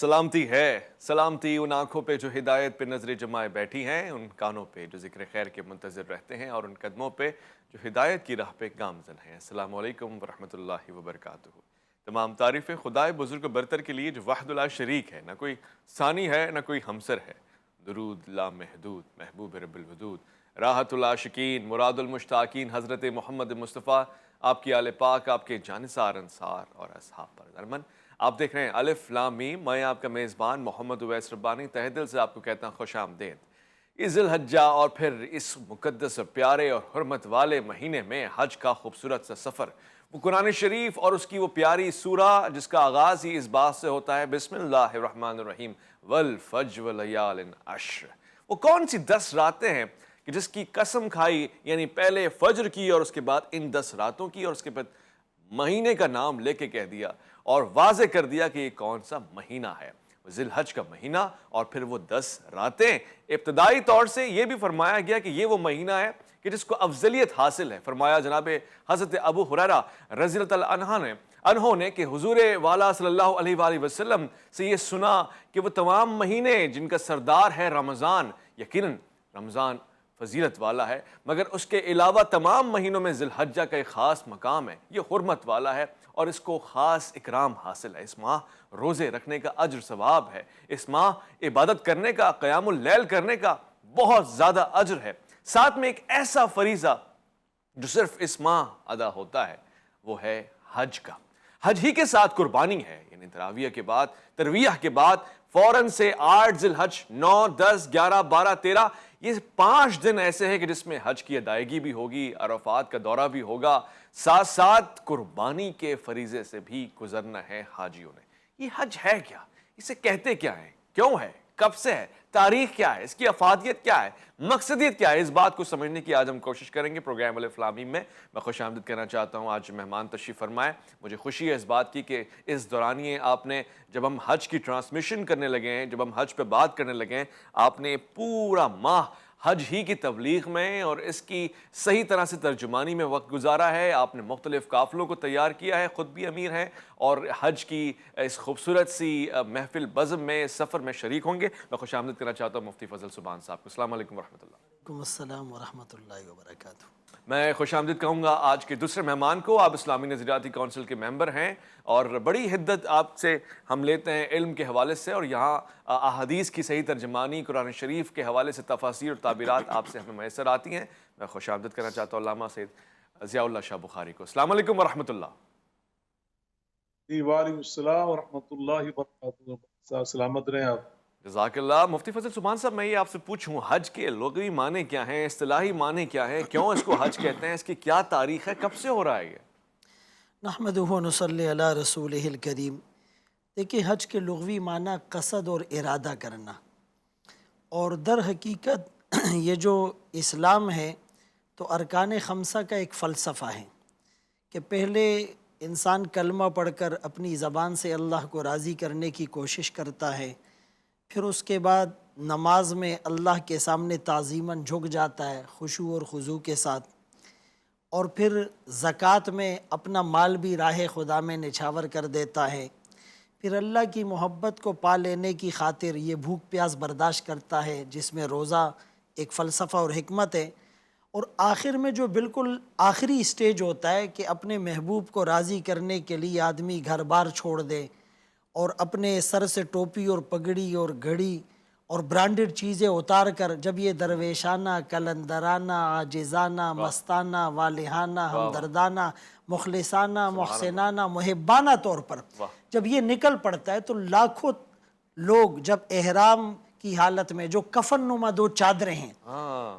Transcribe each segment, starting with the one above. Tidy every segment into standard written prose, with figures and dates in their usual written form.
سلامتی ہے، سلامتی ان آنکھوں پہ جو ہدایت پہ نظر جمائے بیٹھی ہیں، ان کانوں پہ جو ذکر خیر کے منتظر رہتے ہیں، اور ان قدموں پہ جو ہدایت کی راہ پہ گامزن ہیں۔ السلام علیکم ورحمۃ اللہ وبرکاتہ۔ تمام تعریفیں خدائے بزرگ و برتر کے لیے جو وحدہ لا شریک ہے، نہ کوئی ثانی ہے نہ کوئی ہمسر ہے۔ درود لا محدود محبوب رب الودود، راحت العاشقین مراد المشتاقین حضرت محمد مصطفیٰ، آپ کی آل پاک، آپ کے جانثار انصار اور اصحاب پر درمن۔ آپ دیکھ رہے ہیں الف لام میم، میں آپ کا میزبان محمد اویس ربانی تہہ دل سے آپ کو کہتا ہوں خوش آمدید۔ اس ذی الحجہ اور پھر اس مقدس پیارے اور حرمت والے مہینے میں حج کا خوبصورت سا سفر، وہ قرآن شریف اور اس کی وہ پیاری سورہ جس کا آغاز ہی اس بات سے ہوتا ہے بسم اللہ الرحمن الرحیم والفجر ولیال عشر۔ وہ کون سی 10 راتیں ہیں کہ جس کی قسم کھائی، یعنی پہلے فجر کی اور اس کے بعد ان 10 راتوں کی، اور اس کے بعد مہینے کا نام لے کے کہہ دیا اور واضح کر دیا کہ یہ کون سا مہینہ ہے، ذی الحج کا مہینہ، اور پھر وہ 10 راتیں۔ ابتدائی طور سے یہ بھی فرمایا گیا کہ یہ وہ مہینہ ہے کہ جس کو افضلیت حاصل ہے۔ فرمایا جناب حضرت ابو ہریرہ رضی اللہ عنہ نے کہ حضور والا صلی اللہ علیہ وآلہ وسلم سے یہ سنا کہ وہ تمام مہینے جن کا سردار ہے رمضان، یقیناً رمضان فضیلت والا ہے، مگر اس کے علاوہ تمام مہینوں میں ذی الحجہ کا ایک خاص مقام ہے، یہ حرمت والا ہے اور اس کو خاص اکرام حاصل ہے۔ اس ماہ روزے رکھنے کا اجر ثواب ہے، اس ماہ عبادت کرنے کا، قیام اللیل کرنے کا بہت زیادہ اجر ہے۔ ساتھ میں ایک ایسا فریضہ جو صرف اس ماہ ادا ہوتا ہے، وہ ہے حج کا۔ حج ہی کے ساتھ قربانی ہے، یعنی ترویہ کے بعد فوراً سے 8 ذی الحج، 9، 10، 11، 12، 13 یہ 5 دن ایسے ہیں کہ جس میں حج کی ادائیگی بھی ہوگی، عرفات کا دورہ بھی ہوگا، ساتھ ساتھ قربانی کے فریضے سے بھی گزرنا ہے حاجیوں نے۔ یہ حج ہے کیا؟ اسے کہتے کیا ہیں؟ کیوں ہے؟ کب سے ہے؟ تاریخ کیا ہے؟ اس کی افادیت کیا ہے؟ مقصدیت کیا ہے؟ اس بات کو سمجھنے کی آج ہم کوشش کریں گے پروگرام الف لام میم میں۔ میں خوش آمدید کہنا چاہتا ہوں آج مہمان تشریف فرمائے۔ مجھے خوشی ہے اس بات کی کہ اس دورانیے آپ نے، جب ہم حج کی ٹرانسمیشن کرنے لگے ہیں، جب ہم حج پہ بات کرنے لگے ہیں، آپ نے پورا ماہ حج ہی کی تبلیغ میں اور اس کی صحیح طرح سے ترجمانی میں وقت گزارا ہے۔ آپ نے مختلف قافلوں کو تیار کیا ہے، خود بھی امیر ہیں اور حج کی اس خوبصورت سی محفل بزم میں، سفر میں شریک ہوں گے۔ میں خوش آمدید کرنا چاہتا ہوں مفتی فضل سبحان صاحب کو۔ السلام علیکم ورحمۃ اللہ۔ وعلیکم السلام ورحمۃ اللہ وبرکاتہ۔ میں خوش آمدید کہوں گا آج کے دوسرے مہمان کو۔ آپ اسلامی نظریاتی کونسل کے ممبر ہیں اور بڑی حدت آپ سے ہم لیتے ہیں علم کے حوالے سے، اور یہاں احادیث کی صحیح ترجمانی، قرآن شریف کے حوالے سے تفاسیر اور تعبیرات آپ سے ہمیں میسر آتی ہیں۔ میں خوش آمدید کرنا چاہتا ہوں علامہ سید ضیاء اللہ شاہ بخاری کو۔ السلام علیکم ورحمۃ اللہ۔ جی وعلیکم السلام ورحمۃ اللہ وبرکاتہ۔ سلامت رہیں آپ۔ جزاک اللہ۔ مفتی فضل سبحان صاحب، میں یہ آپ سے پوچھوں، حج کے لغوی معنی کیا ہیں، اصطلاحی معنی کیا ہے، کیوں اس کو حج کہتے ہیں، اس کی کیا تاریخ ہے، کب سے ہو رہا ہے یہ؟ نحمدہ و نصلی علی رسولہ الکریم۔ دیکھیں، حج کے لغوی معنی قصد اور ارادہ کرنا، اور در حقیقت یہ جو اسلام ہے تو ارکان خمسہ کا ایک فلسفہ ہے کہ پہلے انسان کلمہ پڑھ کر اپنی زبان سے اللہ کو راضی کرنے کی کوشش کرتا ہے، پھر اس کے بعد نماز میں اللہ کے سامنے تعظیماً جھک جاتا ہے خشوع اور خضوع کے ساتھ، اور پھر زکوٰۃ میں اپنا مال بھی راہ خدا میں نچھاور کر دیتا ہے، پھر اللہ کی محبت کو پا لینے کی خاطر یہ بھوک پیاس برداشت کرتا ہے جس میں روزہ ایک فلسفہ اور حکمت ہے، اور آخر میں جو بالکل آخری اسٹیج ہوتا ہے کہ اپنے محبوب کو راضی کرنے کے لیے آدمی گھر بار چھوڑ دے اور اپنے سر سے ٹوپی اور پگڑی اور گھڑی اور برانڈڈ چیزیں اتار کر جب یہ درویشانہ، کلندرانہ، عاجزانہ، مستانہ، والہانہ، ہمدردانہ، مخلصانہ، محسنانہ، محبانہ طور پر جب یہ نکل پڑتا ہے تو لاکھوں لوگ جب احرام کی حالت میں جو کفن نما 2 چادریں ہیں،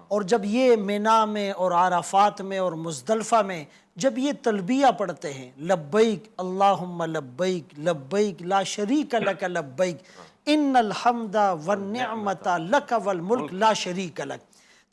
اور جب یہ مینا میں اور عرفات میں اور مزدلفہ میں جب یہ تلبیہ پڑھتے ہیں، لبیک اللہم لبیک لبیک لا شریک لک لبیک ان الحمد والنعمت لک والملک لا شریک لک،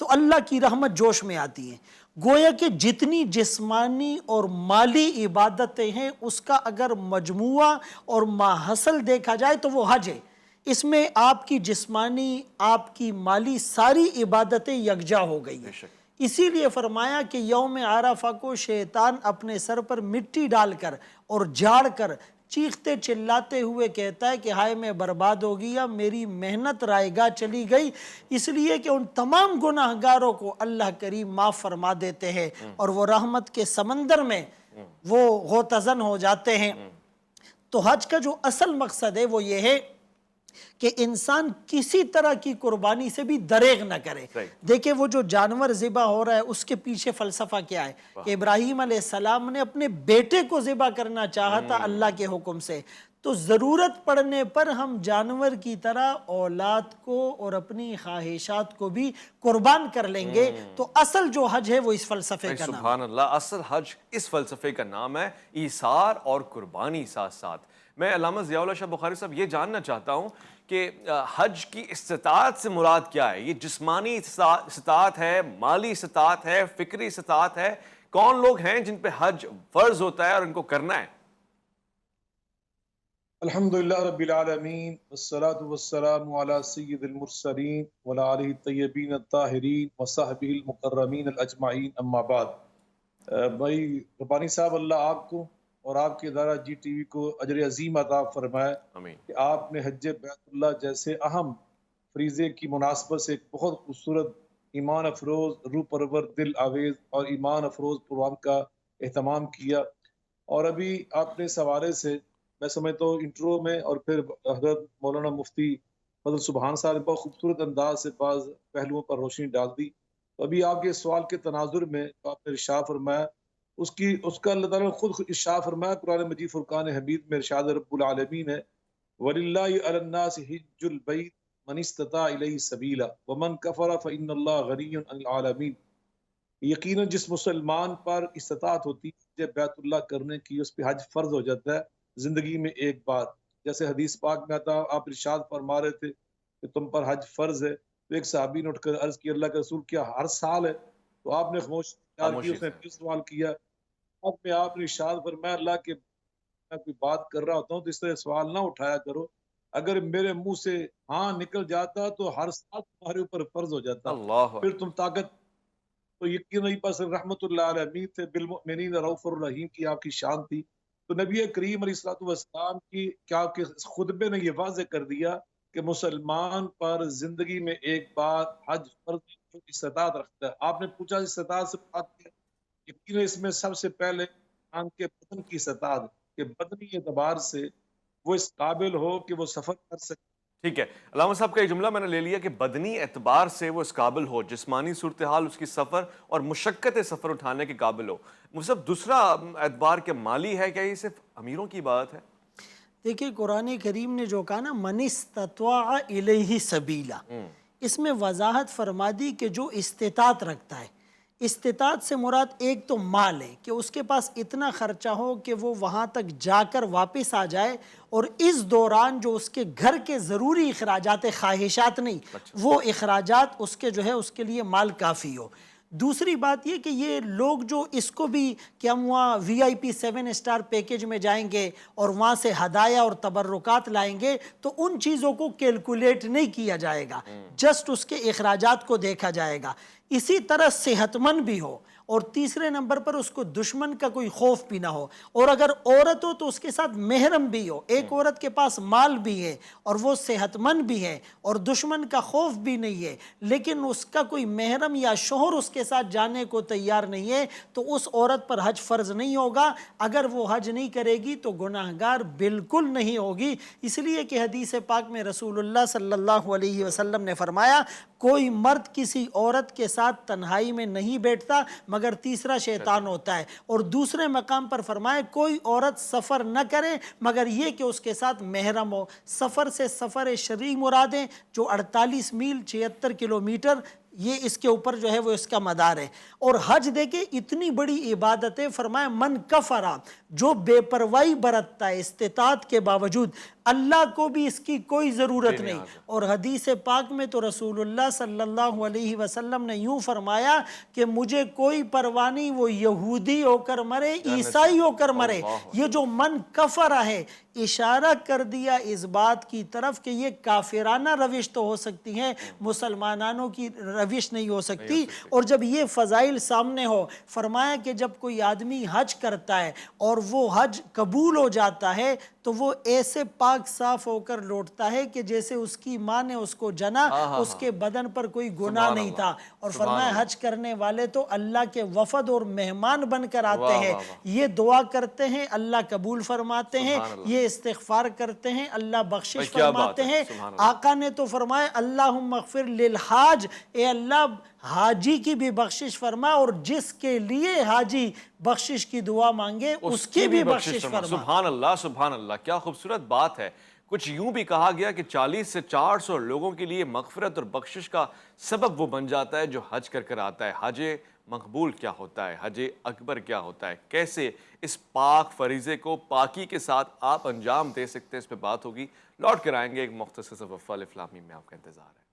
تو اللہ کی رحمت جوش میں آتی ہے۔ گویا کہ جتنی جسمانی اور مالی عبادتیں ہیں اس کا اگر مجموعہ اور ماحصل دیکھا جائے تو وہ حج ہے۔ اس میں آپ کی جسمانی، آپ کی مالی ساری عبادتیں یکجا ہو گئی ہیں۔ اسی لیے فرمایا کہ یوم عرفہ کو شیطان اپنے سر پر مٹی ڈال کر اور جھاڑ کر چیختے چلاتے ہوئے کہتا ہے کہ ہائے میں برباد ہو گیا، میری محنت رائے گاہ چلی گئی، اس لیے کہ ان تمام گناہگاروں کو اللہ کریم معاف فرما دیتے ہیں اور وہ رحمت کے سمندر میں وہ غوطہ ہو جاتے ہیں۔ تو حج کا جو اصل مقصد ہے وہ یہ ہے کہ انسان کسی طرح کی قربانی سے بھی دریغ نہ کرے۔ دیکھیں وہ جو جانور ذبح ہو رہا ہے اس کے پیچھے فلسفہ کیا ہے کہ ابراہیم علیہ السلام نے اپنے بیٹے کو ذبح کرنا چاہا تھا اللہ کے حکم سے، تو ضرورت پڑنے پر ہم جانور کی طرح اولاد کو اور اپنی خواہشات کو بھی قربان کر لیں گے۔ تو اصل جو حج ہے وہ اس فلسفے کا نام ہے۔ سبحان اللہ، اصل حج اس فلسفے کا نام ہے، ایثار اور قربانی ساتھ ساتھ۔ میں علامہ ضیاء اللہ شاہ بخاری صاحب یہ جاننا چاہتا ہوں کہ حج کی استطاعت سے مراد کیا ہے؟ یہ جسمانی استطاعت ہے، مالی استطاعت ہے، فکری استطاعت ہے؟ کون لوگ ہیں جن پہ حج فرض ہوتا ہے اور ان کو کرنا ہے؟ الحمدللہ رب العالمین والصلاة والسلام علی سید المرسلین وعلی آلہ الطیبین الطاہرین وصحبہ المکرمین الاجمعین، اما بعد۔ بھائی ربانی صاحب، اللہ آپ کو اور آپ کے ادارہ جی ٹی وی کو اجر عظیم عطا فرمائے کہ آپ نے حج بیت اللہ جیسے اہم فریضے کی مناسبت سے ایک بہت خوبصورت ایمان افروز، روح پرور، دل آویز اور ایمان افروز پروگرام کا اہتمام کیا۔ اور ابھی آپ نے اس حوالے سے میں سمجھتا ہوں انٹرو میں اور پھر حضرت مولانا مفتی فضل سبحان صاحب نے بہت خوبصورت انداز سے بعض پہلوؤں پر روشنی ڈال دی۔ تو ابھی آپ کے سوال کے تناظر میں آپ نے ارشاد فرمایا، اس کا اللہ تعالیٰ نے خود ارشاد فرمایا قرآن مجید فرقان حمید میں، ارشاد رب العالمین ہے وَلِلَّهِ عَلَى النَّاسِ حِجُّ الْبَيْتِ مَنِ اسْتَطَاعَ إِلَيْهِ سَبِيلًا وَمَنْ كَفَرَ فَإِنَّ اللَّهَ غَنِيٌّ عَنِ الْعَالَمِينَ۔ یقیناً جس مسلمان پر استطاعت ہوتی ہے بیت اللہ کرنے کی، اس پہ حج فرض ہو جاتا ہے زندگی میں ایک بار۔ جیسے حدیث پاک میں آتا، آپ ارشاد فرما رہے تھے کہ تم پر حج فرض ہے، تو ایک صحابی نے اٹھ کر عرض کی اللہ کے رسول کیا ہر سال ہے؟ تو آپ نے خاموش کی، اس نے پھر سوال کیا، میں آپ نے ارشاد فرمایا اللہ کے میں کوئی بات کر رہا ہوتا ہوں تو اس طرح سوال نہ اٹھایا کرو، اگر میرے منہ سے ہاں نکل جاتا تو ہر سال تمہارے اوپر فرض ہو جاتا، پھر تم طاقت۔ تو یقیناً پاس رحمت اللہ علیہ تھے، بالمؤمنین رؤوف الرحیم کی آپ کی شان تھی۔ تو نبی کریم علیہ الصلوۃ والسلام کی کیا کہ خطبے نے یہ واضح کر دیا کہ مسلمان پر زندگی میں ایک بار حج فرض استطاعت رکھتا ہے۔ آپ نے پوچھا استطاعت سے بات کیا، یقیناً اس میں سب سے پہلے انسان کے بدن کی استطاعت کہ بدنی اعتبار سے وہ اس قابل ہو کہ وہ سفر کر سکے۔ ٹھیک ہے، علامہ صاحب کا یہ جملہ میں نے لے لیا کہ بدنی اعتبار سے وہ اس قابل ہو، جسمانی صورتحال اس کی سفر اور مشقت سفر اٹھانے کے قابل ہو۔ مصعب دوسرا اعتبار کہ مالی ہے، کیا یہ صرف امیروں کی بات ہے؟ دیکھیں قرآن کریم نے جو کہا نا من استطاع الیہ سبیلا، اس میں وضاحت فرما دی کہ جو استطاعت رکھتا ہے، استطاعت سے مراد ایک تو مال ہے کہ اس کے پاس اتنا خرچہ ہو کہ وہ وہاں تک جا کر واپس آ جائے، اور اس دوران جو اس کے گھر کے ضروری اخراجات، خواہشات نہیں، وہ اخراجات اس کے جو ہے اس کے لیے مال کافی ہو۔ دوسری بات یہ کہ یہ لوگ جو اس کو بھی کہ ہم وہاں وی آئی پی 7 اسٹار پیکج میں جائیں گے اور وہاں سے ہدایہ اور تبرکات لائیں گے، تو ان چیزوں کو کیلکولیٹ نہیں کیا جائے گا، جسٹ اس کے اخراجات کو دیکھا جائے گا۔ اسی طرح صحت مند بھی ہو، اور تیسرے نمبر پر اس کو دشمن کا کوئی خوف بھی نہ ہو، اور اگر عورت ہو تو اس کے ساتھ محرم بھی ہو۔ ایک عورت کے پاس مال بھی ہے اور وہ صحت مند بھی ہے اور دشمن کا خوف بھی نہیں ہے، لیکن اس کا کوئی محرم یا شوہر اس کے ساتھ جانے کو تیار نہیں ہے، تو اس عورت پر حج فرض نہیں ہوگا۔ اگر وہ حج نہیں کرے گی تو گناہگار بالکل نہیں ہوگی، اس لیے کہ حدیث پاک میں رسول اللہ صلی اللہ علیہ وسلم نے فرمایا کوئی مرد کسی عورت کے ساتھ تنہائی میں نہیں بیٹھتا مگر تیسرا شیطان ہوتا ہے، اور دوسرے مقام پر فرمائے کوئی عورت سفر نہ کرے مگر یہ کہ اس کے ساتھ محرم ہو۔ سفر سے سفر شرعی مرادیں جو 48 میل 76 کلومیٹر، یہ اس کے اوپر جو ہے وہ اس کا مدار ہے۔ اور حج دیکھیں اتنی بڑی عبادت ہے، فرمایا من کفرا، جو بے پرواہی برتتا ہے استطاعت کے باوجود، اللہ کو بھی اس کی کوئی ضرورت نہیں۔ اور حدیث پاک میں تو رسول اللہ صلی اللہ علیہ وسلم نے یوں فرمایا کہ مجھے کوئی پرواہ نہیں وہ یہودی ہو کر مرے، عیسائی ہو کر مرے۔ یہ جو من کفرا ہے، اشارہ کر دیا اس بات کی طرف کہ یہ کافرانہ روش تو ہو سکتی ہے، مسلمانانوں کی روش نہیں ہو سکتی۔ اور جب یہ فضائل سامنے ہو، فرمایا کہ جب کوئی آدمی حج کرتا ہے اور وہ حج قبول ہو جاتا ہے تو وہ ایسے پاک صاف ہو کر لوٹتا ہے کہ جیسے اس کی ماں نے اس کو جنا، اس کے بدن پر کوئی گناہ نہیں تھا۔ اور فرمایا حج کرنے والے تو اللہ کے وفد اور مہمان بن کر آتے ہیں، یہ دعا کرتے ہیں اللہ قبول فرماتے ہیں، یہ استغفار کرتے ہیں اللہ بخشش فرماتے ہیں۔ آقا نے تو فرمایا اللہم اغفر للحاج، اے اللہ حاجی کی بھی بخشش فرما، اور جس کے لیے حاجی بخشش کی دعا مانگے اس کی بھی بخشش فرما۔ سبحان اللہ، سبحان اللہ، کیا خوبصورت بات ہے۔ کچھ یوں بھی کہا گیا کہ 40 سے 400 لوگوں کے لیے مغفرت اور بخشش کا سبب وہ بن جاتا ہے جو حج کر کر آتا ہے۔ حج مقبول کیا ہوتا ہے، حج اکبر کیا ہوتا ہے، کیسے اس پاک فریضے کو پاکی کے ساتھ آپ انجام دے سکتے ہیں، اس پہ بات ہوگی۔ لوٹ کر آئیں گے، ایک مختصر سا وقفہ الف لام میم میں آپ کا انتظار ہے۔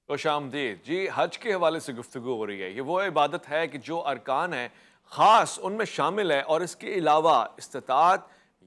خوش آمدید جی، حج کے حوالے سے گفتگو ہو رہی ہے۔ یہ وہ عبادت ہے کہ جو ارکان ہیں خاص ان میں شامل ہے، اور اس کے علاوہ استطاعت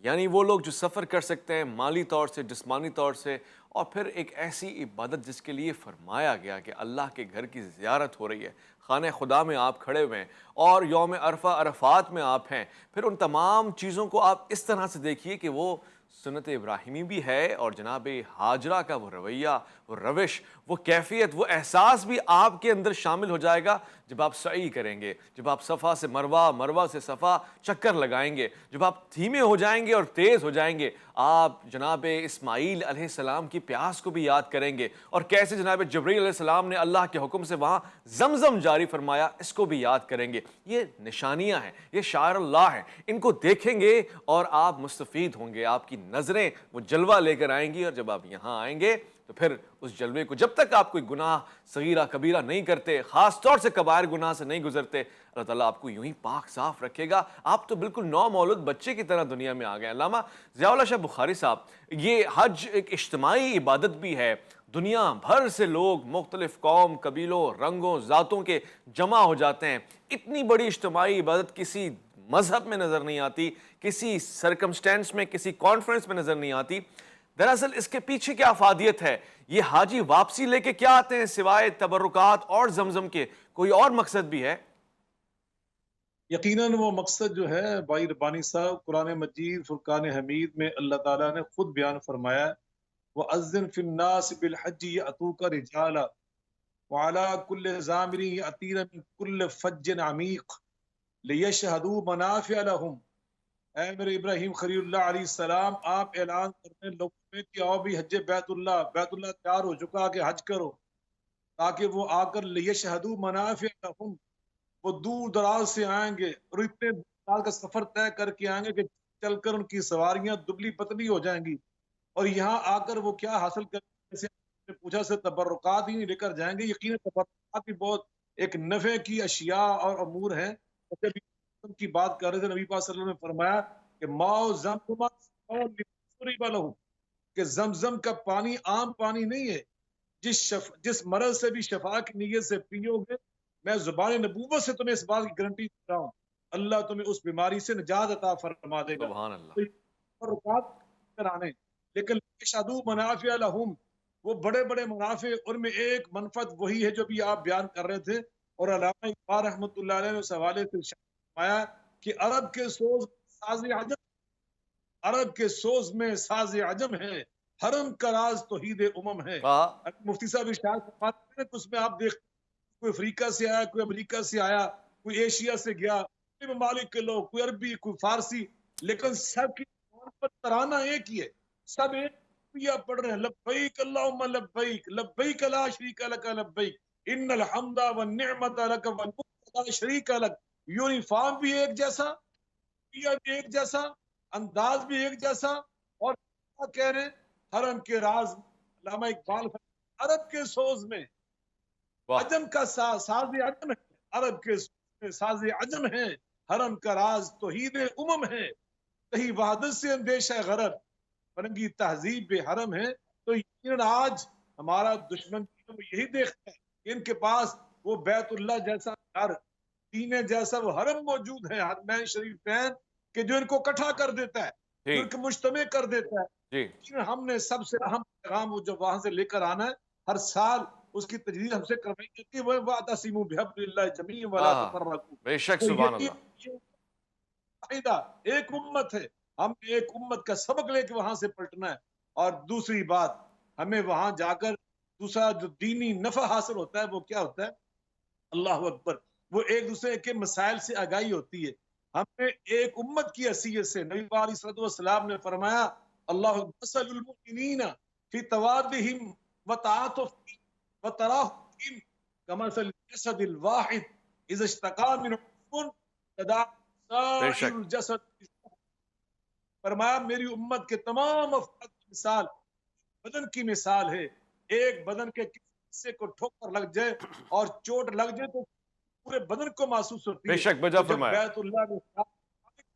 یعنی وہ لوگ جو سفر کر سکتے ہیں مالی طور سے، جسمانی طور سے، اور پھر ایک ایسی عبادت جس کے لیے فرمایا گیا کہ اللہ کے گھر کی زیارت ہو رہی ہے، خانہ خدا میں آپ کھڑے ہوئے ہیں اور یوم عرفہ عرفات میں آپ ہیں۔ پھر ان تمام چیزوں کو آپ اس طرح سے دیکھیے کہ وہ سنت ابراہیمی بھی ہے، اور جناب ہاجرہ کا وہ رویہ، وہ روش، وہ کیفیت، وہ احساس بھی آپ کے اندر شامل ہو جائے گا جب آپ سعی کریں گے، جب آپ صفا سے مروہ، مروہ سے صفا چکر لگائیں گے، جب آپ دھیمے ہو جائیں گے اور تیز ہو جائیں گے، آپ جناب اسماعیل علیہ السلام کی پیاس کو بھی یاد کریں گے، اور کیسے جناب جبرائیل علیہ السلام نے اللہ کے حکم سے وہاں زمزم جاری فرمایا، اس کو بھی یاد کریں گے۔ یہ نشانیاں ہیں، یہ شاعر اللہ ہیں، ان کو دیکھیں گے اور آپ مستفید ہوں گے، آپ کی نظریں وہ جلوہ لے کر آئیں گی، اور جب آپ یہاں آئیں گے تو پھر اس جلوے کو، جب تک آپ کوئی گناہ صغیرہ کبیرہ نہیں کرتے، خاص طور سے کبائر گناہ سے نہیں گزرتے، اللہ تعالیٰ آپ کو یوں ہی پاک صاف رکھے گا۔ آپ تو بالکل نو مولود بچے کی طرح دنیا میں آ گئے۔ علامہ ضیاء اللہ شاہ بخاری صاحب، یہ حج ایک اجتماعی عبادت بھی ہے، دنیا بھر سے لوگ مختلف قوم، قبیلوں، رنگوں، ذاتوں کے جمع ہو جاتے ہیں۔ اتنی بڑی اجتماعی عبادت کسی مذہب میں نظر نہیں آتی، کسی سرکمسٹینس میں، کسی کانفرنس میں نظر نہیں آتی۔ دراصل اس کے پیچھے کیا افادیت ہے؟ یہ حاجی واپسی لے کے کیا آتے ہیں سوائے تبرکات اور زمزم کے؟ کوئی اور مقصد بھی ہے؟ یقیناً وہ مقصد جو ہے بھائی ربانی صاحب، قرآن مجید فرقان حمید میں اللہ تعالیٰ نے خود بیان فرمایا، وَأَذِّن فِي النَّاسِ بِالْحَجِّ يَأْتُوكَ رِجَالًا وَعَلَىٰ كُلِّ ضَامِرٍ يَأْتِينَ مِن كُلِّ فَجٍّ عَمِيقٍ لِيَشْهَدُوا مَنَافِعَ لَهُمْ۔ اے میرے ابراہیم خلیل اللہ علیہ السلام، آپ اعلان کرنے لوگوں میں کہ آؤ بھی حج بیت اللہ تیار ہو چکا کہ حج کرو، تاکہ وہ آ کر لیشہدوا منافع لہم، وہ دور دراز سے آئیں گے اور اتنے سال کا سفر طے کر کے آئیں گے کہ چل کر ان کی سواریاں دبلی پتلی ہو جائیں گی، اور یہاں آ کر وہ کیا حاصل کریں گے؟ جیسے آپ نے پوچھا سے تبرکات ہی لے کر جائیں گے۔ یقیناً تبرکات بھی بہت ایک نفع کی اشیاء اور امور ہیں۔ جب زمزم کی بات کر رہے تھے، نبی پاک صلی اللہ علیہ وسلم نے فرمایا کہ ماؤ زمزم، کہ زمزم کا پانی عام پانی نہیں ہے، جس مرض سے بھی شفا کی نیت سے پیو گے، میں زبان نبوت سے تمہیں اس بات کی گارنٹی دے رہا ہوں، اللہ تمہیں اس بیماری سے نجات عطا فرما دے گا۔ سبحان اللہ۔ کرانے لیکن شادو منافع لہم، وہ بڑے بڑے منافع، ان میں ایک منفعت وہی ہے جو بھی آپ بیان کر رہے تھے۔ اور علامہ اقبال رحمۃ اللہ علیہ نے اس حوالے سے فرمایا کہ عرب کے سوز ساز عجم، عرب کے سوز میں ساز عجم ہے، حرم کا راز توحید امم ہے۔ مفتی صاحب ارشاد فرماتے ہیں کہ اس میں آپ دیکھ، کوئی افریقہ سے آیا، کوئی امریکہ سے آیا، کوئی ایشیا سے گیا، کوئی ممالک کے لوگ، کوئی عربی، کوئی فارسی، لیکن سب کی زبان پر ترانہ ایک ہی ہے، سب ایک پڑھ رہے ہیں، لبیک اللہم لبیک، لبیک لا شریک لک لبیک، ان الحمد والنعمت لک والملک لا شریک لک۔ یونیفارم بھی ایک جیسا، بھی ایک جیسا، انداز بھی ایک جیسا، اور کہہ رہے ہیں حرم کے راز، علامہ اقبال عرب کے سوز میں عجم کا ساز عجم ہے، عرب کے سوز میں ساز عجم ہے، حرم کا راز توحید امم ہے، کہیں وحدت سے اندیشہ غرر، فرنگی تہذیب بے حرم ہے، تو یقیناً آج ہمارا دشمن وہ یہی دیکھتا ہے کہ ان کے پاس وہ بیت اللہ جیسا گھر، مدینے جیسا وہ حرم موجود ہے، حرمین شریفین، کہ جو ان کو اکٹھا کر دیتا ہے، جو جی ان کو مجتمع کر دیتا ہے. جی لیکن ہم نے سب سے اہم پیغام وہ جو وہاں سے لے کر آنا ہے، ہر سال اس کی تجدید ہم سے کروائی جاتی ہے، وہ وَاعْتَصِمُوا بِحَبْلِ اللَّهِ جَمِيعًا وَلَا ہاں تَفَرَّقُوا. بے شک تو سبحان اللہ. یہ واحدہ ایک امت ہے، ہم نے ایک امت کا سبق لے کے وہاں سے پلٹنا ہے. اور دوسری بات، ہمیں وہاں جا کر دوسرا جو دینی نفع حاصل ہوتا ہے وہ کیا ہوتا ہے؟ اللہ اکبر، وہ ایک دوسرے کے مسائل سے آگاہی ہوتی ہے. ہم نے ایک امت کی حیثیت سے نبی علیہ الصلوۃ والسلام نے فرمایا اللہ مثل المؤمنین فی توادہم وتعاطفہم وتراحمہم کمثل الجسد الواحد اذا اشتکا منہ عضو تداعی بے سائر شک الجسد. فرمایا میری امت کے تمام افراد کی مثال بدن کی مثال ہے. ایک بدن کے کسی حصے کو ٹھوکر لگ جائے اور چوٹ لگ جائے تو پورے بدن کو محسوس بے ہوتی ہے. شک بجا تو جب فرمایا. بیت اللہ میں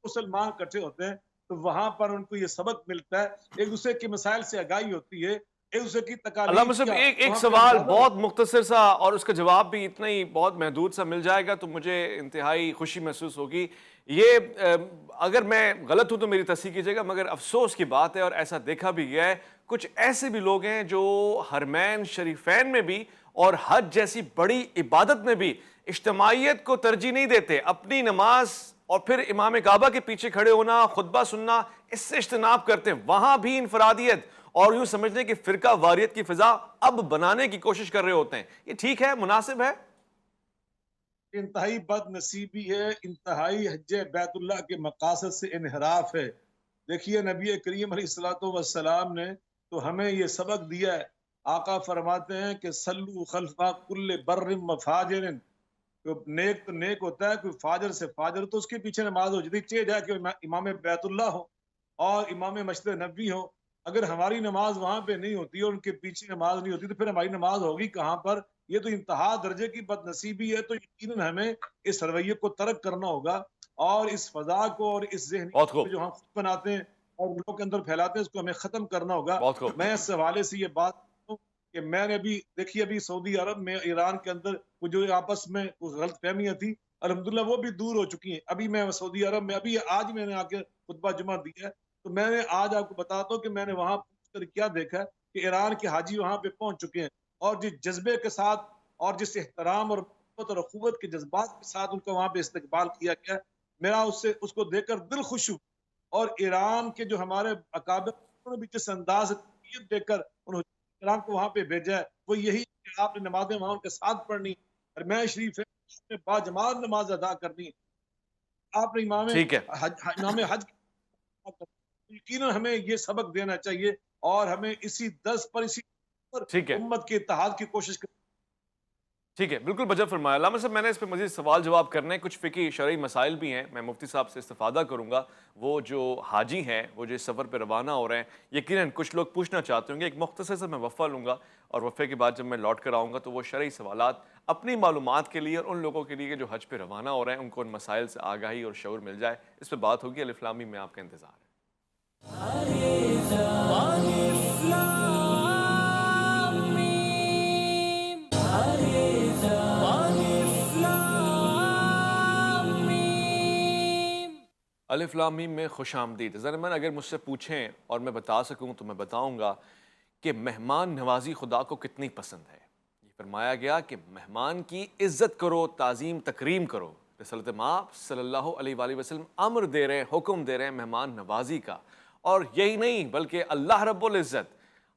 مسلمان اکٹھے ہوتے ہیں تو وہاں پر ان کو یہ سبق ملتا ہے، ایک دوسرے کے مسائل سے آگاہی ہوتی ہے، ایک دوسرے کی علامہ تکالیف صاحب کا ایک وہاں پہ سوال اندازہ بہت ہوتا مختصر سا، اور اس کا جواب بھی اتنا ہی بہت محدود سا مل جائے گا تو مجھے انتہائی خوشی محسوس ہوگی. یہ اگر میں غلط ہوں تو میری تصحیح کیجیے گا، مگر افسوس کی بات ہے اور ایسا دیکھا بھی گیا ہے کچھ ایسے بھی لوگ ہیں جو حرمین شریفین میں بھی اور حج جیسی بڑی عبادت میں بھی اجتماعیت کو ترجیح نہیں دیتے. اپنی نماز اور پھر امام کعبہ کے پیچھے کھڑے ہونا، خطبہ سننا، اس سے اجتناب کرتے ہیں. وہاں بھی انفرادیت اور یوں سمجھنے کہ فرقہ واریت کی فضا اب بنانے کی کوشش کر رہے ہوتے ہیں. یہ ٹھیک ہے، مناسب ہے؟ ہے. انتہائی بد نصیبی ہے، انتہائی حج بیت اللہ کے مقاصد سے انحراف ہے. دیکھیے نبی کریم علیہ الصلوۃ والسلام نے تو ہمیں یہ سبق دیا ہے. آقا فرماتے ہیں کہ صلو خلف کل بر و فاجر، نیک تو نیک ہوتا ہے، کوئی فاجر سے فاجر تو اس کے پیچھے نماز ہو جاتی چاہے جائے کہ امام بیت اللہ ہو اور امام مسجد نبوی ہو. اگر ہماری نماز وہاں پہ نہیں ہوتی اور ان کے پیچھے نماز نہیں ہوتی تو پھر ہماری نماز ہوگی کہاں پر؟ یہ تو انتہا درجے کی بد نصیبی ہے. تو یقیناً ہمیں اس رویے کو ترک کرنا ہوگا اور اس فضا کو اور اس بہت ذہنیت خوب، کو جو ہم خود بناتے ہیں اور لوگوں کے اندر پھیلاتے ہیں اس کو ہمیں ختم کرنا ہوگا. بہت خوب. میں اس حوالے سے یہ بات کہ میں نے بھی دیکھی ابھی سعودی عرب میں ایران کے اندر وہ جو آپس میں غلط فہمیاں تھی الحمدللہ وہ بھی دور ہو چکی ہیں. ابھی میں سعودی عرب میں ابھی آج میں نے آ کے خطبہ جمعہ دیا ہے تو میں نے آج آپ کو بتاتا ہوں کہ میں نے وہاں پہنچ کر کیا دیکھا کہ ایران کے حاجی وہاں پہ پہنچ چکے ہیں اور جس جذبے کے ساتھ اور جس احترام اور محبت اور اخوت کے جذبات کے ساتھ ان کا وہاں پہ استقبال کیا گیا، میرا اس کو دیکھ کر دل خوش ہوا. اور ایران کے جو ہمارے اکابر انہوں نے بھی جس انداز سے تربیت دے کر انہوں نے کو وہاں پہ بھیجا ہے وہ یہی کہ آپ نے نمازیں وہاں ان کے ساتھ پڑھنی اور میں شریف ہے باجماعت نماز ادا کرنی. آپ نے ٹھیک ہے، امام حج یقیناً ہمیں یہ سبق دینا چاہیے اور ہمیں اسی دس پر اسی پر ٹھیک ہے، امت کے اتحاد کی کوشش کرنی. ٹھیک ہے، بالکل بجا فرمایا. علامہ صاحب میں نے اس پہ مزید سوال جواب کرنے ہیں، کچھ فقہی شرعی مسائل بھی ہیں، میں مفتی صاحب سے استفادہ کروں گا. وہ جو حاجی ہیں وہ جو اس سفر پہ روانہ ہو رہے ہیں یقیناً کچھ لوگ پوچھنا چاہتے ہوں گے. ایک مختصر سے میں وقفہ لوں گا اور وقفے کے بعد جب میں لوٹ کر آؤں گا تو وہ شرعی سوالات اپنی معلومات کے لیے اور ان لوگوں کے لیے جو حج پہ روانہ ہو رہے ہیں ان کو ان مسائل سے آگاہی اور شعور مل جائے، اس پہ بات ہوگی. الف لام میم میں آپ کا انتظار ہے. الف لام میم میں خوش آمدید. ذرا من اگر مجھ سے پوچھیں اور میں بتا سکوں تو میں بتاؤں گا کہ مہمان نوازی خدا کو کتنی پسند ہے. یہ فرمایا گیا کہ مہمان کی عزت کرو، تعظیم تکریم کرو. رسالت مآب صلی اللہ علیہ وآلہ وسلم امر دے رہے ہیں، حکم دے رہے ہیں مہمان نوازی کا. اور یہی نہیں بلکہ اللہ رب العزت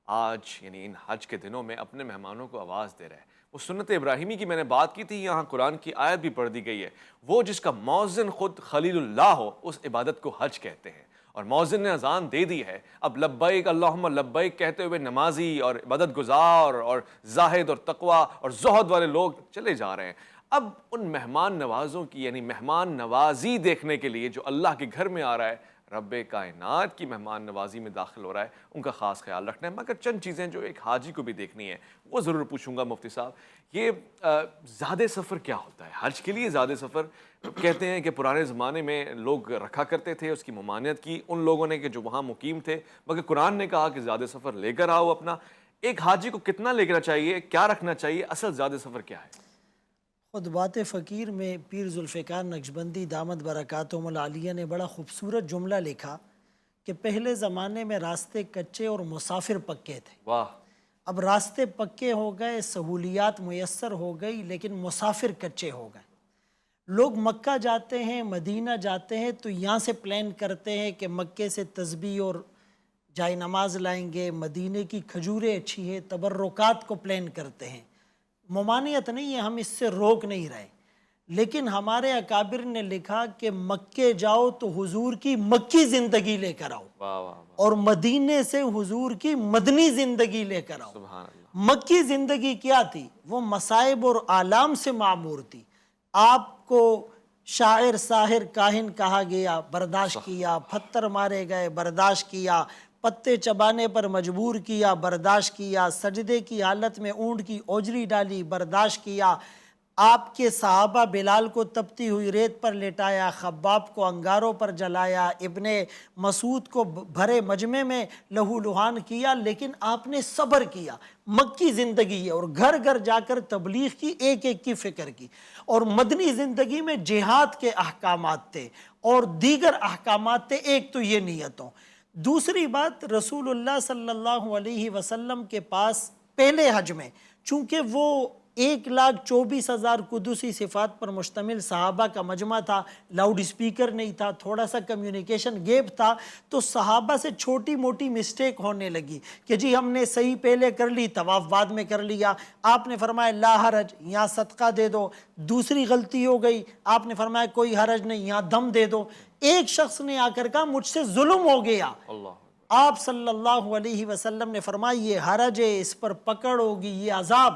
آج یعنی ان حج کے دنوں میں اپنے مہمانوں کو آواز دے رہا ہے. وہ سنت ابراہیمی کی میں نے بات کی تھی، یہاں قرآن کی آیت بھی پڑھ دی گئی ہے. وہ جس کا مؤذن خود خلیل اللہ ہو اس عبادت کو حج کہتے ہیں. اور مؤذن نے اذان دے دی ہے، اب لبیک اللہم لبیک کہتے ہوئے نمازی اور عبادت گزار اور زاہد اور تقوی اور زہد والے لوگ چلے جا رہے ہیں. اب ان مہمان نوازوں کی یعنی مہمان نوازی دیکھنے کے لیے جو اللہ کے گھر میں آ رہا ہے، رب کائنات کی مہمان نوازی میں داخل ہو رہا ہے، ان کا خاص خیال رکھنا ہے۔ مگر چند چیزیں جو ایک حاجی کو بھی دیکھنی ہے وہ ضرور پوچھوں گا مفتی صاحب، یہ زیادہ سفر کیا ہوتا ہے؟ حج کے لیے زیادہ سفر کہتے ہیں کہ پرانے زمانے میں لوگ رکھا کرتے تھے، اس کی ممانعت کی ان لوگوں نے کہ جو وہاں مقیم تھے، مگر قرآن نے کہا کہ زیادہ سفر لے کر آؤ اپنا۔ ایک حاجی کو کتنا لے کر چاہیے، کیا رکھنا چاہیے، اصل زیادہ سفر کیا ہے؟ خطبات فقیر میں پیر ذوالفقار نقشبندی دامت برکاتہم العالیہ نے بڑا خوبصورت جملہ لکھا کہ پہلے زمانے میں راستے کچے اور مسافر پکے تھے، واہ، اب راستے پکے ہو گئے، سہولیات میسر ہو گئی، لیکن مسافر کچے ہو گئے۔ لوگ مکہ جاتے ہیں، مدینہ جاتے ہیں تو یہاں سے پلان کرتے ہیں کہ مکے سے تسبیح اور جائے نماز لائیں گے، مدینے کی کھجوریں اچھی ہیں، تبرکات کو پلان کرتے ہیں۔ ممانعت نہیں ہے، ہم اس سے روک نہیں رہے، لیکن ہمارے اکابر نے لکھا کہ مکے جاؤ تو حضور کی مکی زندگی لے کر آؤ، واہ واہ واہ، اور مدینے سے حضور کی مدنی زندگی لے کر آؤ۔ سبحان اللہ، مکی زندگی کیا تھی؟ وہ مصائب اور آلام سے معمور تھی۔ آپ کو شاعر، ساحر، کاہن کہا گیا، برداشت کیا، پتھر مارے گئے، برداشت کیا، پتے چبانے پر مجبور کیا، برداشت کیا، سجدے کی حالت میں اونٹ کی اوجری ڈالی، برداشت کیا، آپ کے صحابہ بلال کو تپتی ہوئی ریت پر لٹایا، خباب کو انگاروں پر جلایا، ابن مسعود کو بھرے مجمع میں لہو لہان کیا، لیکن آپ نے صبر کیا۔ مکی زندگی ہے، اور گھر گھر جا کر تبلیغ کی، ایک ایک کی فکر کی۔ اور مدنی زندگی میں جہاد کے احکامات تھے اور دیگر احکامات تھے۔ ایک تو یہ نیتوں، دوسری بات رسول اللہ صلی اللہ علیہ وسلم کے پاس پہلے حج میں چونکہ وہ 1,24,000 قدسی صفات پر مشتمل صحابہ کا مجمع تھا، لاؤڈ اسپیکر نہیں تھا، تھوڑا سا کمیونیکیشن گیپ تھا، تو صحابہ سے چھوٹی موٹی مسٹیک ہونے لگی کہ جی ہم نے صحیح پہلے کر لی، طواف بعد میں کر لیا۔ آپ نے فرمایا لا حرج، یہاں صدقہ دے دو۔ دوسری غلطی ہو گئی، آپ نے فرمایا کوئی حرج نہیں، یہاں دم دے دو۔ ایک شخص نے آ کر کہا مجھ سے ظلم ہو گیا، اللہ، آپ صلی اللہ علیہ وسلم نے فرمایا یہ حرج ہے، اس پر پکڑ ہوگی، یہ عذاب۔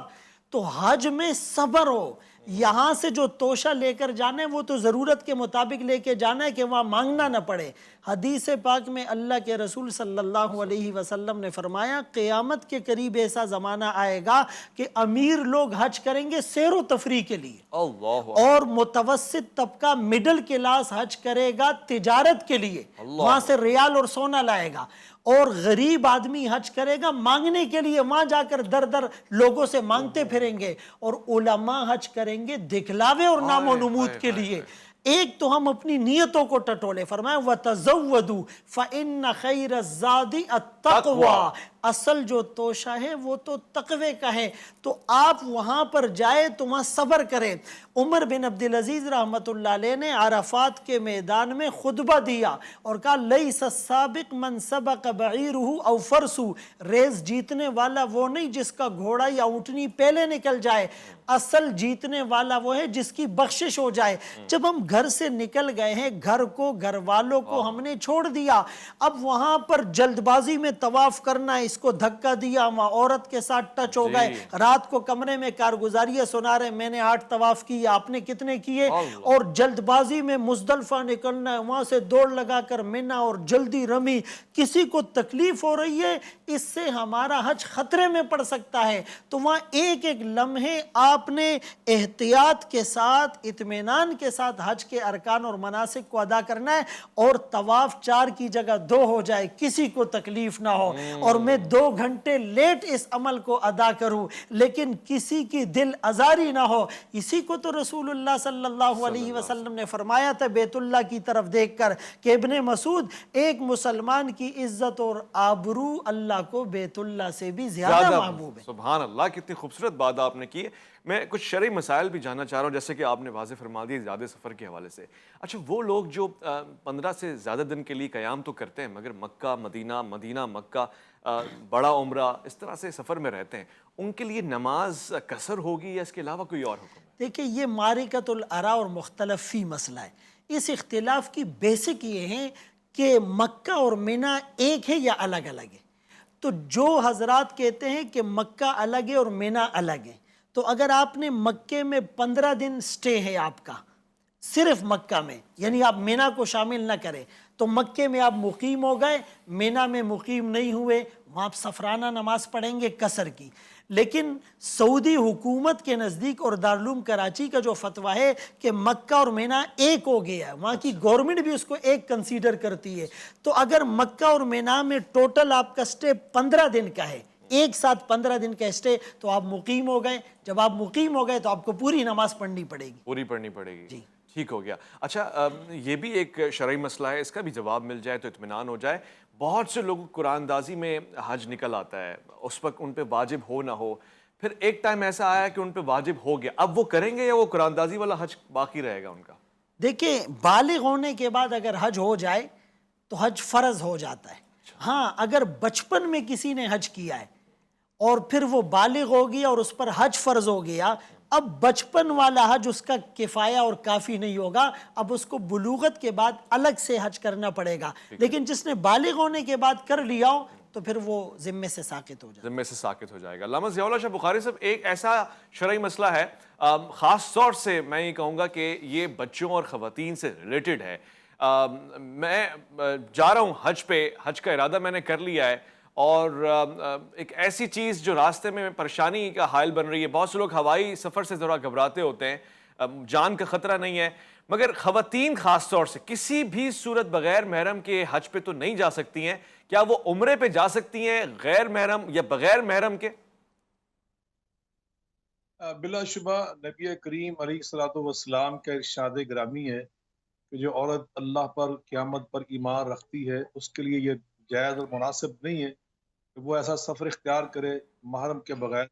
تو حج میں صبر ہو، یہاں سے جو توشہ لے کر جانا ہے وہ تو ضرورت کے مطابق لے کے جانا ہے کہ وہاں مانگنا نہ پڑے۔ حدیث پاک میں اللہ کے رسول صلی اللہ علیہ وسلم نے فرمایا قیامت کے قریب ایسا زمانہ آئے گا کہ امیر لوگ حج کریں گے سیر و تفریح کے لیے، اللہ، اور متوسط طبقہ مڈل کلاس حج کرے گا تجارت کے لیے، وہاں سے ریال اور سونا لائے گا، اور غریب آدمی حج کرے گا مانگنے کے لیے، وہاں جا کر در در لوگوں سے مانگتے پھریں گے، اور علماء حج کریں گے دکھلاوے اور نام و نمود کے لیے۔ ایک تو ہم اپنی نیتوں کو ٹٹولے، فرمایا وَتَزَوَّدُوا فَإِنَّ خَيْرَ الزَّادِ التَّقْوَى، اصل جو توشہ ہے وہ تو تقوی کا ہے۔ تو آپ وہاں پر جائے تو وہاں صبر کریں۔ عمر بن عبدالعزیز رحمۃ اللہ علیہ نے عرفات کے میدان میں خطبہ دیا اور کہا لیس السابق من سبق بعیرہ او فرسو، ریس جیتنے والا وہ نہیں جس کا گھوڑا یا اونٹنی پہلے نکل جائے، اصل جیتنے والا وہ ہے جس کی بخشش ہو جائے۔ جب ہم گھر سے نکل گئے ہیں، گھر کو، گھر والوں کو ہم نے چھوڑ دیا، اب وہاں پر جلد بازی میں طواف کرنا ہے، اس کو دھکا دیا، وہاں عورت کے ساتھ ٹچ ہو گئے، رات کو کمرے میں کارگزاریاں سنا رہے میں نے 8 طواف کیے، آپ نے کتنے کیے، اور جلد بازی میں مزدلفہ نکلنا ہے، وہاں سے دوڑ لگا کر منا اور جلدی رمی، کسی کو تکلیف ہو رہی ہے، اس سے ہمارا حج خطرے میں پڑ سکتا ہے۔ تو وہاں ایک ایک لمحے آپ نے احتیاط کے ساتھ، اطمینان کے ساتھ حج کے ارکان اور مناسک کو ادا کرنا ہے، اور طواف 4 کی جگہ 2 ہو جائے، کسی کو تکلیف نہ ہو، اور میں 2 گھنٹے لیٹ اس عمل کو ادا کروں لیکن کسی کی دل آزاری نہ ہو۔ اسی کو تو رسول اللہ صلی اللہ علیہ وسلم نے فرمایا تھا بیت اللہ کی طرف دیکھ کر کہ ابن مسعود، ایک مسلمان کی عزت اور آبرو اللہ کو بیت اللہ سے بھی زیادہ محبوب ہے۔ سبحان اللہ، کتنی خوبصورت بات آپ نے کی ہے۔ میں کچھ شرعی مسائل بھی جاننا چاہ رہا ہوں، جیسے کہ آپ نے واضح فرما دی زیادہ سفر کے حوالے سے۔ اچھا، وہ لوگ جو 15 سے زیادہ دن کے لیے قیام تو کرتے ہیں مگر مکہ مدینہ، مدینہ مکہ، بڑا عمرہ، اس طرح سے سفر میں رہتے ہیں، ان کے لیے نماز قصر ہوگی یا اس کے علاوہ کوئی اور حکم ہے؟ دیکھیں، یہ معرکۃ الآراء اور مختلف فی مسئلہ ہے۔ اس اختلاف کی بیسک یہ ہے کہ مکہ اور منی ایک ہے یا الگ الگ ہے۔ تو جو حضرات کہتے ہیں کہ مکہ الگ ہے اور منی الگ ہے، تو اگر آپ نے مکے میں 15 دن سٹے ہے آپ کا، صرف مکہ میں، یعنی آپ مینا کو شامل نہ کریں، تو مکے میں آپ مقیم ہو گئے، مینا میں مقیم نہیں ہوئے، وہاں آپ سفرانہ نماز پڑھیں گے قصر کی۔ لیکن سعودی حکومت کے نزدیک اور دارالعلوم کراچی کا جو فتویٰ ہے کہ مکہ اور مینا ایک ہو گیا ہے، وہاں کی گورنمنٹ بھی اس کو ایک کنسیڈر کرتی ہے، تو اگر مکہ اور مینا میں ٹوٹل آپ کا سٹے 15 دن کا ہے، ایک ساتھ 15 دن کا سٹے، تو آپ مقیم ہو گئے۔ جب آپ مقیم ہو گئے تو آپ کو پوری نماز پڑھنی پڑے گی۔ پوری پڑھنی پڑے گی۔ جی ٹھیک ہو گیا۔ اچھا یہ بھی ایک شرعی مسئلہ ہے، اس کا بھی جواب مل جائے تو اطمینان ہو جائے۔ بہت سے لوگ قرآن اندازی میں حج نکل آتا ہے، اس وقت ان پہ واجب ہو نہ ہو، پھر ایک ٹائم ایسا آیا کہ ان پہ واجب ہو گیا، اب وہ کریں گے یا وہ قرآن اندازی والا حج باقی رہے گا ان کا؟ دیکھیں، بالغ ہونے کے بعد اگر حج ہو جائے تو حج فرض ہو جاتا ہے۔ ہاں، اگر بچپن میں کسی نے حج کیا ہے اور پھر وہ بالغ ہو گیا اور اس پر حج فرض ہو گیا، اب بچپن والا حج اس کا کفایہ اور کافی نہیں ہوگا، اب اس کو بلوغت کے بعد الگ سے حج کرنا پڑے گا۔ لیکن جس نے بالغ ہونے کے بعد کر لیا ہو تو پھر وہ ذمے سے ساقط ہو جائے۔ ذمے سے ساقط ہو جائے گا۔ علامہ ضیاء اللہ شاہ بخاری صاحب، ایک ایسا شرعی مسئلہ ہے، خاص طور سے میں یہ کہوں گا کہ یہ بچوں اور خواتین سے ریلیٹڈ ہے۔ میں جا رہا ہوں حج پہ، حج کا ارادہ میں نے کر لیا ہے، اور ایک ایسی چیز جو راستے میں پریشانی کا حائل بن رہی ہے، بہت سے لوگ ہوائی سفر سے ذرا گھبراتے ہوتے ہیں، جان کا خطرہ نہیں ہے، مگر خواتین خاص طور سے کسی بھی صورت بغیر محرم کے حج پہ تو نہیں جا سکتی ہیں، کیا وہ عمرے پہ جا سکتی ہیں غیر محرم یا بغیر محرم کے؟ بلا شبہ نبی کریم علیہ الصلوۃ والسلام کا ارشاد گرامی ہے کہ جو عورت اللہ پر قیامت پر ایمان رکھتی ہے اس کے لیے یہ جائز اور مناسب نہیں ہے کہ وہ ایسا سفر اختیار کرے محرم کے بغیر۔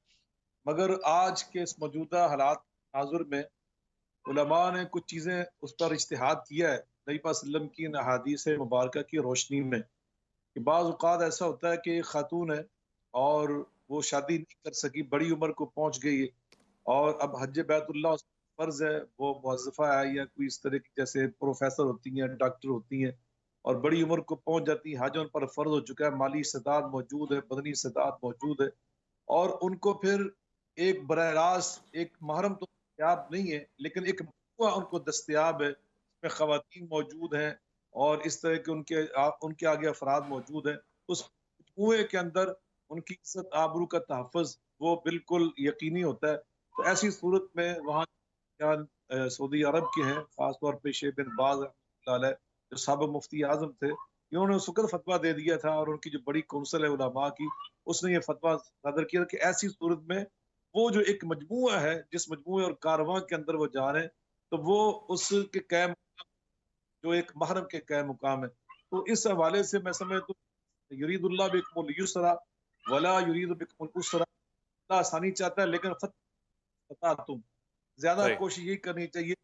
مگر آج کے اس موجودہ حالات حاضر میں علماء نے کچھ چیزیں اس پر اجتہاد کیا ہے نبی پاک صلی اللہ علیہ وسلم کی احادیث مبارکہ کی روشنی میں، کہ بعض اوقات ایسا ہوتا ہے کہ ایک خاتون ہے اور وہ شادی نہیں کر سکی، بڑی عمر کو پہنچ گئی ہے، اور اب حج بیت اللہ اس پر فرض ہے، وہ موظفہ ہے یا کوئی اس طرح کی جیسے پروفیسر ہوتی ہیں، ڈاکٹر ہوتی ہیں، اور بڑی عمر کو پہنچ جاتی ہیں، حج ان پر فرض ہو چکا ہے، مالی استطاعت موجود ہے، بدنی استطاعت موجود ہے، اور ان کو پھر ایک براہ راست ایک محرم تو دستیاب نہیں ہے لیکن ایک مجموعہ ان کو دستیاب ہے، اس میں خواتین موجود ہیں اور اس طرح کے ان کے آگے افراد موجود ہیں، اس مجموعے کے اندر ان کی عزت آبرو کا تحفظ وہ بالکل یقینی ہوتا ہے۔ تو ایسی صورت میں وہاں سعودی عرب کے ہیں، خاص طور پہ شیخ بن باز رحمۃ اللہ علیہ جو سابق مفتی اعظم تھے، انہوں نے اس وقت فتویٰ دے دیا تھا، اور ان کی جو بڑی کونسل ہے علماء کی، اس نے یہ فتویٰ صادر کیا کہ ایسی صورت میں وہ جو ایک مجموعہ ہے، جس مجموعے اور کارواں کے اندر وہ جا رہے ہیں، تو وہ اس کے قائم جو ایک محرم کے قائم مقام ہے۔ تو اس حوالے سے میں سمجھتا ہوں یرید اللہ بکم اليسر ولا یرید بکم العسر، اللہ آسانی چاہتا ہے لیکن تم زیادہ صحیح۔ کوشش یہی کرنی چاہیے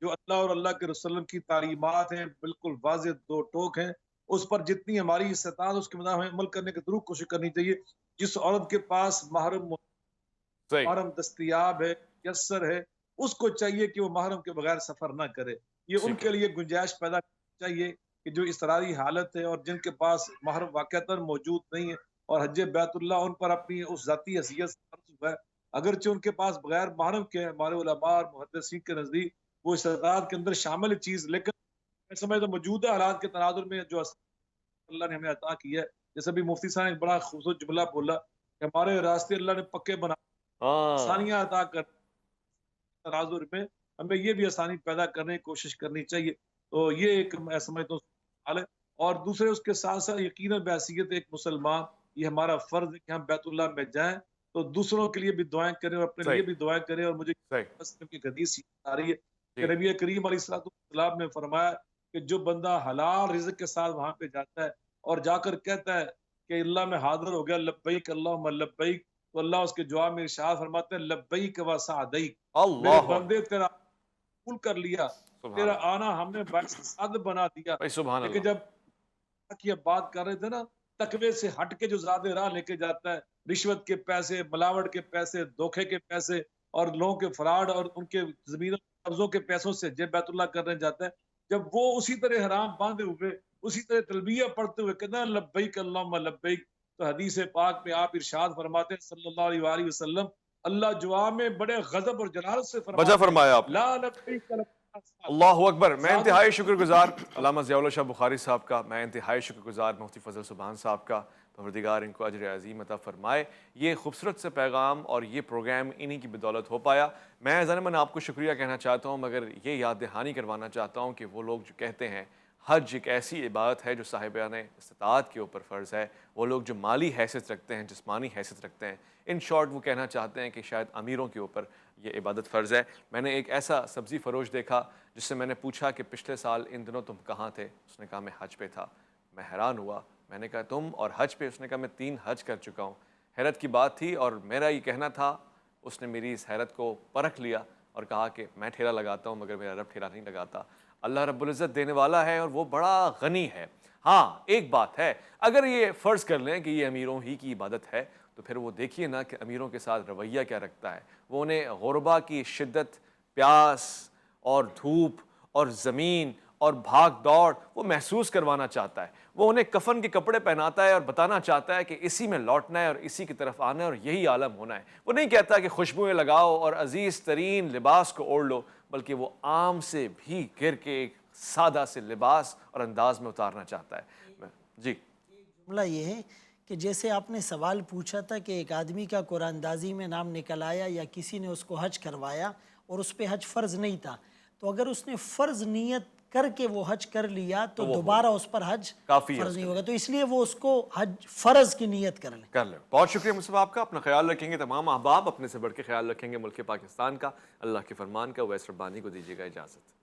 جو اللہ اور اللہ کے رسول اللہ کی تعلیمات ہیں بالکل واضح دو ٹوک ہیں، اس پر جتنی ہماری استطاعت اس کے مطابق ہمیں عمل کرنے کی ضرور کوشش کرنی چاہیے۔ جس عورت کے پاس صحیح۔ محرم دستیاب ہے، یسر ہے، اس کو چاہیے کہ وہ محرم کے بغیر سفر نہ کرے۔ یہ ان ٹھیک کے ہے۔ لیے گنجائش پیدا کرنی چاہیے کہ جو اضطراری حالت ہے اور جن کے پاس محرم واقعتاً موجود نہیں ہے اور حج بیت اللہ ان پر اپنی اس ذاتی حیثیت سے فرض ہوا ہے، اگرچہ ان کے پاس بغیر محرم کے ہمارے علماء اور محدثین کے نزدیک وہ استطاعت کے اندر شامل چیز، لیکن میں سمجھتا ہوں موجودہ حالات کے تناظر میں جو اللہ نے ہمیں عطا کیا ہے، جیسے بھی مفتی صاحب نے ایک بڑا خوبصورت جملہ بولا کہ ہمارے راستے اللہ نے پکے بنا، ہاں، آسانیاں عطا کر تناظر میں ہمیں یہ بھی آسانی پیدا کرنے کی کوشش کرنی چاہیے۔ تو یہ ایک میں سمجھتا ہوں حال ہے، اور دوسرے اس کے ساتھ ساتھ یقیناً بحیثیت ایک مسلمان یہ ہمارا فرض ہے کہ ہم بیت اللہ میں جائیں تو دوسروں کے لیے بھی دعائیں کریں اور اپنے لیے صحیح، بھی دعائیں کریں۔ اور مجھے صحیح، کی حدیث آ رہی ہے جی، کہ نبی کریم علیہ الصلوۃ والسلام نے فرمایا کہ جو بندہ حلال رزق کے ساتھ وہاں پہ جاتا ہے اور جا کر کہتا ہے کہ اللہ میں حاضر ہو گیا، لبیک اللہم لبیک، تو اللہ اس کے جواب میں ارشاد فرماتے ہیں لبیک و سعدیک، میرے اللہ بندے تیرا قبول کر لیا، سبحان تیرا اللہ، آنا ہم نے باعث سعد بنا دیا۔ بھائی سبحان لیکن اللہ، جب کی اب بات کر رہے تھے نا، تقوی سے ہٹ کے جو زیادہ راہ لے کے جاتا ہے، رشوت کے پیسے، ملاوٹ کے پیسے، دھوکے کے پیسے اور لوگوں کے فراڈ اور ان کے زمینوں قبضوں کے پیسوں سے جب بیت اللہ کرنے جاتا ہے، جب وہ اسی طرح حرام باندھے ہوئے اسی طرح تلبیہ پڑھتے ہوئے کہنا لبیک اللہم لبیک، تو حدیث پاک میں آپ ارشاد فرماتے ہیں صلی اللہ علیہ وسلم، اللہ جواب میں بڑے غضب اور جلالت سے وجہ فرماتے ہیں فرمایا آپ نے، لا لبیک اللہ اکبر. میں انتہائی شکر گزار علامہ ضیاء اللہ شاہ بخاری صاحب کا, میں انتہائی شکر گزار مفتی فضل سبحان صاحب کا, پروردگار ان کو اجر عظیم عطا فرمائے. یہ خوبصورت سے پیغام اور یہ پروگرام انہی کی بدولت ہو پایا. میں ضمن آپ کو شکریہ کہنا چاہتا ہوں, مگر یہ یاد دہانی کروانا چاہتا ہوں کہ وہ لوگ جو کہتے ہیں حج ایک ایسی عبادت ہے جو صاحبان استطاعت کے اوپر فرض ہے, وہ لوگ جو مالی حیثیت رکھتے ہیں, جسمانی حیثیت رکھتے ہیں, ان شارٹ وہ کہنا چاہتے ہیں کہ شاید امیروں کے اوپر یہ عبادت فرض ہے. میں نے ایک ایسا سبزی فروش دیکھا جس سے میں نے پوچھا کہ پچھلے سال ان دنوں تم کہاں تھے؟ اس نے کہا میں حج پہ تھا. میں حیران ہوا, میں نے کہا تم اور حج پہ؟ اس نے کہا میں 3 حج کر چکا ہوں. حیرت کی بات تھی, اور میرا یہ کہنا تھا, اس نے میری اس حیرت کو پرکھ لیا اور کہا کہ میں ٹھیلا لگاتا ہوں مگر میرا رب ٹھیلا نہیں لگاتا. اللہ رب العزت دینے والا ہے اور وہ بڑا غنی ہے. ہاں ایک بات ہے, اگر یہ فرض کر لیں کہ یہ امیروں ہی کی عبادت ہے تو پھر وہ دیکھیے نا کہ امیروں کے ساتھ رویہ کیا رکھتا ہے. وہ انہیں غربا کی شدت, پیاس اور دھوپ اور زمین اور بھاگ دوڑ وہ محسوس کروانا چاہتا ہے. وہ انہیں کفن کے کپڑے پہناتا ہے اور بتانا چاہتا ہے کہ اسی میں لوٹنا ہے اور اسی کی طرف آنا ہے اور یہی عالم ہونا ہے. وہ نہیں کہتا کہ خوشبوئیں لگاؤ اور عزیز ترین لباس کو اوڑھ لو, بلکہ وہ عام سے بھی گر کے ایک سادہ سے لباس اور انداز میں اتارنا چاہتا ہے. جی جملہ یہ ہے کہ جیسے آپ نے سوال پوچھا تھا کہ ایک آدمی کا قرآن اندازی میں نام نکل آیا یا کسی نے اس کو حج کروایا اور اس پہ حج فرض نہیں تھا, تو اگر اس نے فرض نیت کر کے وہ حج کر لیا تو دوبارہ اس پر حج فرض نہیں ہوگا, تو اس لیے وہ اس کو حج فرض کی نیت کر لیں. بہت شکریہ مصطفیٰ آپ کا. اپنا خیال رکھیں گے تمام احباب, اپنے سے بڑھ کے خیال رکھیں گے ملک پاکستان کا. اللہ کے فرمان کا. ویس ربانی کو دیجیے گا اجازت.